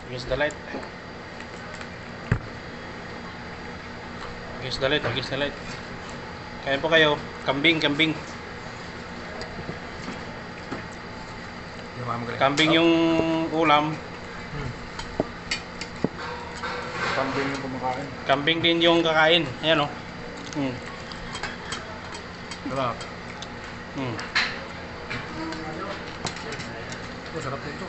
Against the light. Against the light, against the light. Kain po kayo. Kambing, kambing. Kambing yung ulam. Kambing yung kumakain. Kambing din yung kakain. Ayan o. Sarap. Oh, sarap nito.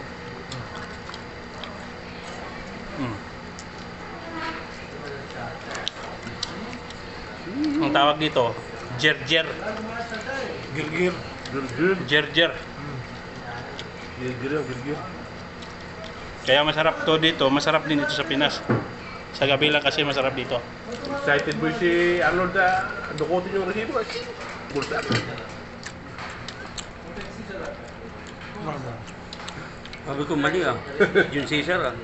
Ang tawag dito, jerjer. Girgir. Girgir. Jerjer. Girgir yung girgir. Kaya masarap to dito, masarap din dito sa Pinas. Sa gabi lang kasi masarap dito. Excited boy si Arnold na dukotin yung resibo. Bulsa. Sabi ko mali ah. Jun Caesar ah.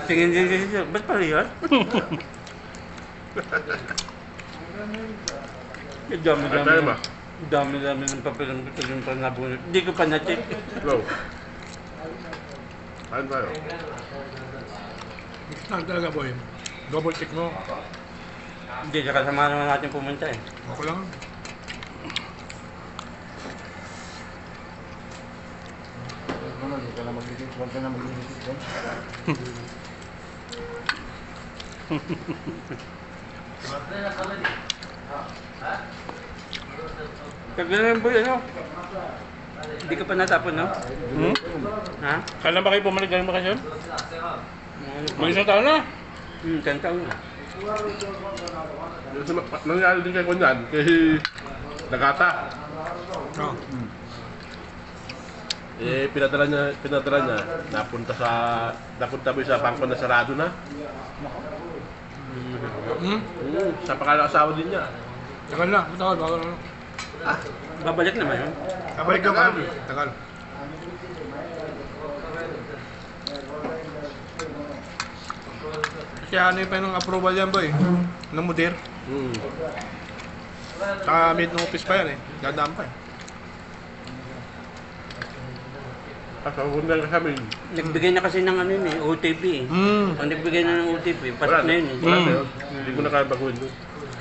Tingin din Jun Caesar. Ba't pala yan? Dami-dami. Dami-dami ng papel ng gusto yung panabunod. Hindi ko pa na-check. Go. Kain tayo. Saan talaga boy? Double check mo. Hindi, kasama naman natin pumunta eh. Okay lang. Hindi ka na mag-isip. Huwag ka na mag-isip doon. Kagaling boy, ano? Hindi ka pa natapon, no? Ha? Kailan ba kayo bumalik galing bakasyon? Mag-isang taon na. 10 taon na. Nangyari din kay Kunyan, kay Nagata. Oh. Eh, pinadala niya, napunta mo sa bangko na sarado na. Sa pangalang asawa din niya. Tagal na. Tagal. Bago na. Babalik naman yun. Kabalik ka pa. Tagal. Kaya ano pa yung approval yan boy? Ng mudir. Saka mid ng office pa yan eh. Dadaan pa eh. Kakabundan ka kami. Nagbigay na kasi ng ano yun eh, OTP eh. Ang nagbigay na ng OTP, pasok na yun eh. Wala na yun. Hindi ko na kaya baguhin doon.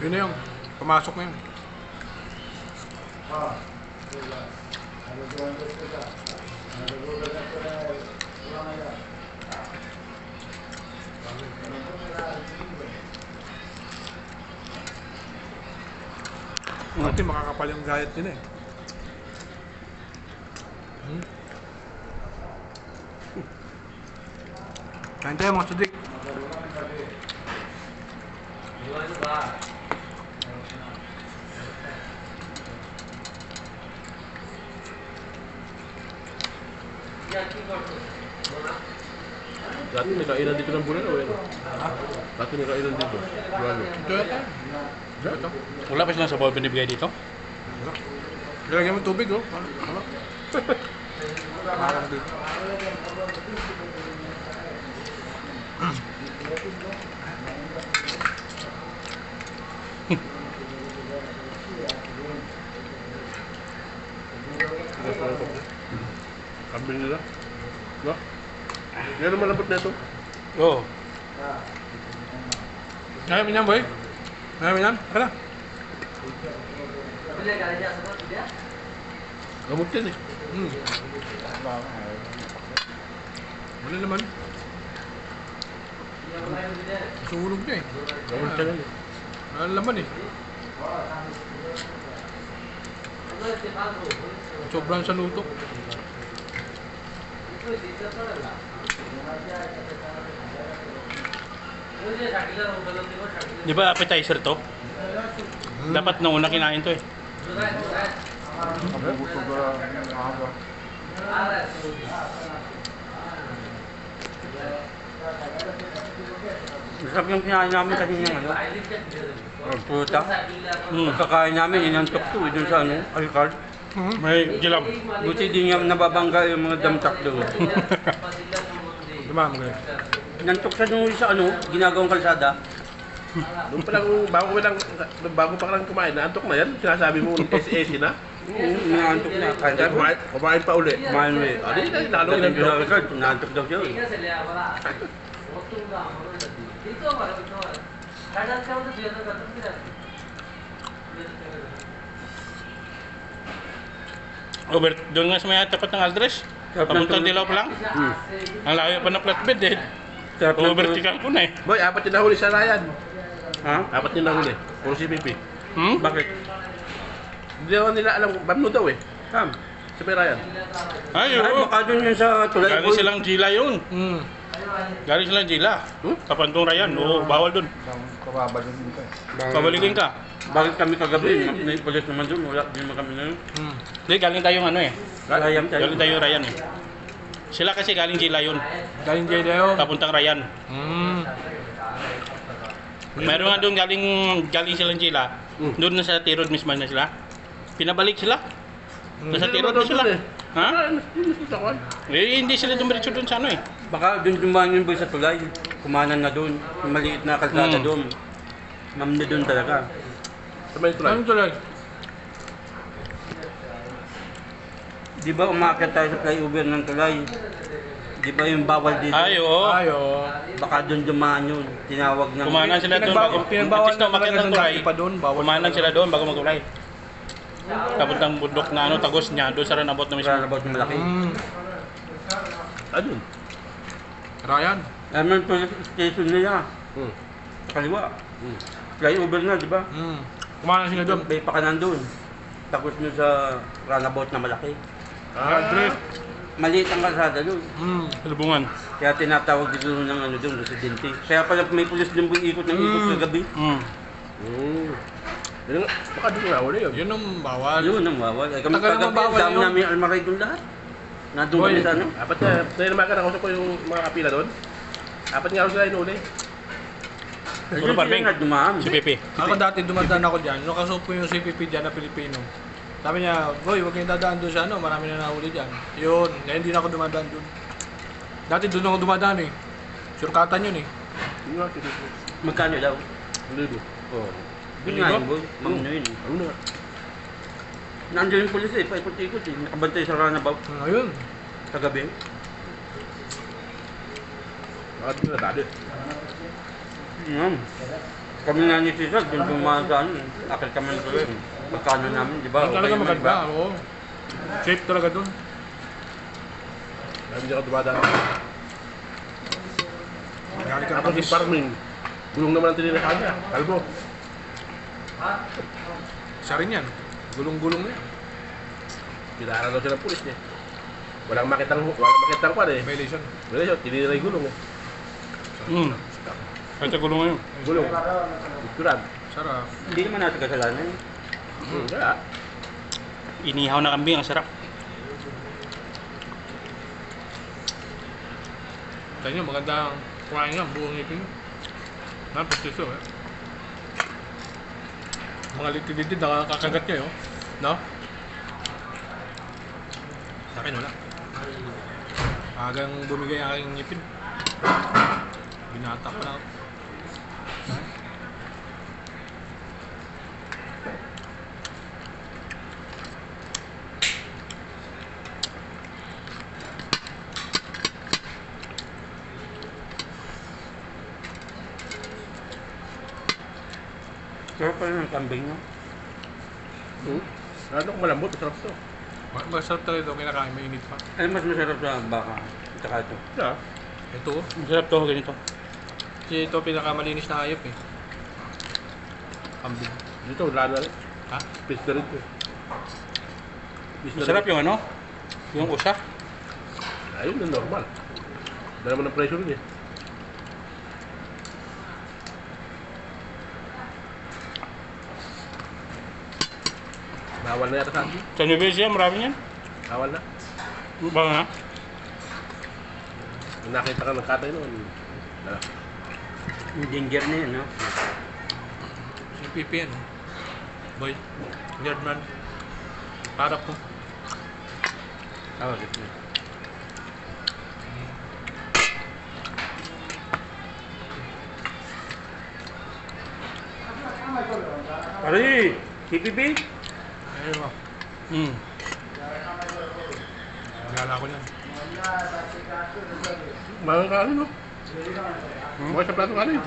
Yun na yun. Pumasok na yun. Dati makakapal yung gayat nila eh. Kain tayo mga sudik. Dati may kainan dito ng bulan o yan? Dati may kainan dito. Buwalo. Ito yata. Ito. Wala pa silang sabaw binibigay dito? Wala. Lalagyan mo tubig oh. Wala. Parang dito. Kambing nila. No? Yan ang malambot na ito. Oo. Ngayon minyan boy. Ngayon minyan. Tara. Gamot yan eh. Wala naman. Sunog niya eh. Gamot yan eh. Wala naman eh. Sobrang sa luto. Di ba appetizer to? Dapat nung una kinain to eh. Mabubusog na mahaba. Masarap yung kinain namin kanina ano. Puta. Pagkakain namin, inantok to dun sa ano, Alcard. May gilab. Buti din niya nababangga yung mga damtak doon. Diba mo ganyan? Nantok siya nung sa ano, ginagawang kalsada. Doon pa lang, bago pa lang kumain, naantok na yan. Sinasabi mo, AC na. Inaantok na. Kahit Kaya kumain pa uli. kumain mo eh. Ano yun? Lalo Dating yun. sa resort, inaantok daw siya eh. Over, doon nga sa may tapat ng Aldres. Papuntang Dilaw pa lang. Ang layo pa ng flatbed eh. Sarap ng Overtical ko na eh. Boy, apat yung nahuli sa Ryan. Ha? Apat yung nahuli. Puro si Pipi. Bakit? Hindi naman nila alam, bamno daw eh. Sam? Si Ryan. Ay, Ay, oo. baka doon yun sa tulay. Galing silang Gila yun. Hmm. Galing silang Gila. Hmm? Kapantong Rayan. Oo, bawal dun. Pabalikin ka. Bakit kami kagabi? May polis naman doon. Wala din naman kami na yun. Hmm. Hindi, galing tayong ano eh. Rayam tayo. Galing tayo Rayan eh. Sila kasi galing Gila yun. Galing Jay Leo. Papuntang Rayan. Hmm. Meron nga doon galing silang Gila. Doon na sa Tirod mismo na sila. Pinabalik sila. Nasa Hindi Tirod naman na sila. doon eh. Ha? Nakita ko. Eh, hindi sila dumiretso doon sa ano eh. Baka doon dumaan yun boy sa tulay. Kumanan na doon. Yung maliit na kalsada Hmm. doon. Ma'am na doon talaga. Sa may tulay. Anong tuloy? Di ba umakit tayo sa flyover ng tulay? Di ba yung bawal dito? Ay, oo. Ay, oo. Baka doon dumaan yun. Tinawag ng... Kumanan sila doon bago. Pinagbawal At least na na umakyat talaga ng ng tulay. dati pa doon. Bawal. Kumanan sila doon bago magulay. Papuntang bundok na ano, tagos niya. Doon sa Ranabot na mismo. Roundabout ng malaki. Hmm. Ayun. Ryan. Alam mo yung station nila. Hmm. Sa kaliwa. Hmm. Flyover na, di ba? Hmm. Kumain sila doon. May pakanan doon. Tapos nyo sa roundabout na malaki. Andres. Maliit ang kalsada doon. Hmm. Lubungan. Kaya tinatawag dito ng ano doon, residente. Kaya pala may pulis din po ikot ng ikot sa gabi. Mm. Yun, baka doon nga uli yun. Yun ang bawal. Yun ang bawal. Ay kami Tagal naman kagabi, bawal dami yun. namin almaray doon lahat. Nandun Boy. kami sa ano. Apat na, nilamakan ako ko yung mga kapila doon. Apat nga ako sila inuli. Puro Ayun, parming. sila nga dumaan. Si Pepe. Ako dati dumadaan ako dyan. Nung kasupo yung CPP dyan na Pilipino. Sabi niya, boy, huwag kayong dadaan doon sa ano, marami na nahuli dyan. Yun, kaya hindi na ako dumadaan doon. Dati doon ako dumadaan eh. Surkatan yun eh. Yun nga, sige. Magkano daw? Libo. Oo. Yun nga yun, boy. Ma'am na yun. Ano na? Nandiyan yung pulis eh, paikot-ikot eh. Nakabantay sa roundabout Ayun. sa gabi. Baka doon na dali. Yan. Kami nga ni Cesar, doon dumaan sa ano. Akal kami ng tuloy. Pagkano namin, di ba? Yun talaga Okay naman, maganda. Oo. Safe talaga doon. Dami niya ka dumadaan. Galing ka Ako na si Parming. Gulong naman ang tinirahan niya. Kalbo. Isa rin yan. Gulong-gulong na yan. Kinaharan daw siya ng pulis niya. Walang makitang pa eh. Violation. Wala siya, tinira yung gulong eh. Mm. Kahit sa gulong ngayon. Gulong. Ikuran. Sarap. Hindi naman natin kasalanan. Kaya. Inihaw na kambing, ang sarap. Kaya nyo, maganda kumain nga, buong ngipin. Napastiso eh. Mga litid-litid, nakakagat nyo yun. No? Sa akin wala. Agang bumigay ang aking ngipin. Binata pa na ako. Sarap pa rin ang kambing, no? Ano kung malambot, masarap to. Masarap talaga ito, kinakain, mainit pa. Ay, mas masarap sa baka. Tsaka ito. Yeah. Ito, Ang sarap to, ganito. kasi ito pinakamalinis na hayop eh. Kambing. Dito, wala na rin. Ha? Fish na rin to. Fish na Masarap rin. yung ano? Yung usa. Ayun, na normal. Dala mo ng pressure rin eh. Bawal na yata sa atin. Sa Nubesia, marami yan. Bawal na. Baka nga. Nung nakita ka ng katay noon. Wala. Yung ginger na yun, no? Si Pipi yan. oh. Boy, Yardman. Harap ko. Oo, ito. Pare, CPP? Ayun mo. Mm. Nagala ko yan. Mahal ka alin, no? Mukha sa plato ka alin.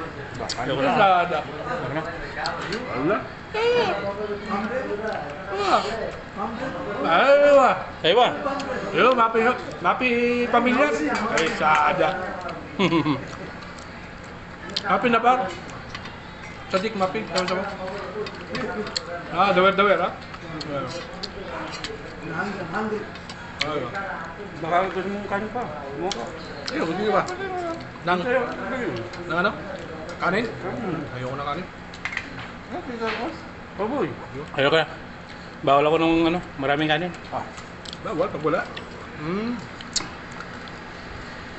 Ayoko na. Sada. Ayoko na. Ano na? Aywa. Sa'yo ba? Yo, mapi pamilya. Ay, sada. Mapi na par. Sadik mapi, sama-sama. Ah, dawer-dawer ha. Aywa. Baka gusto mong kanin pa. Mo ka. Ayun, hindi ba? Nang, Ayun. nang ano? Kanin? Ayoko na kanin. Baboy. Ayoko na. Bawal ako nung ano, maraming kanin. Bawal, pag wala.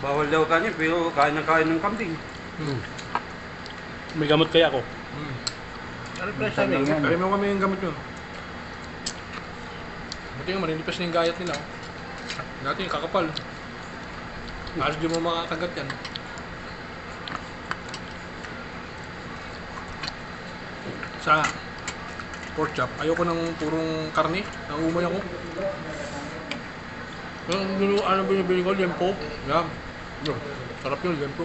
Bawal daw kanin, pero kain ng kambing. May gamot kaya ako. Ano price namin? Kaya mo kami yung gamot yun. Buti nga, maninipis na yung gayat nila. Dati yung kakapal. Halos di mo makakagat yan. Sa pork chop, ayoko ng purong karne. Nangumay ako. Yung ano binibili ko, lempo. Yan. Sarap yun, lempo.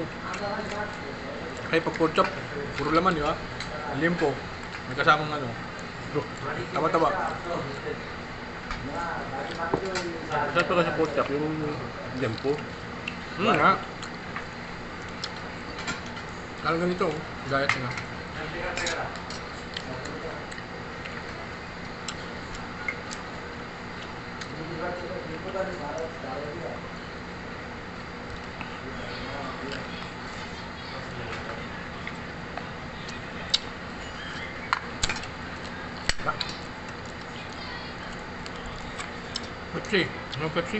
Kaya pag pork chop, puro laman, di ba? Lempo. May kasamang ano. Taba-taba. Saan pa kasi pork chop? Yung lempo. Nga. Lalo ganito, gayat nila. Pepsi. Ano Pepsi?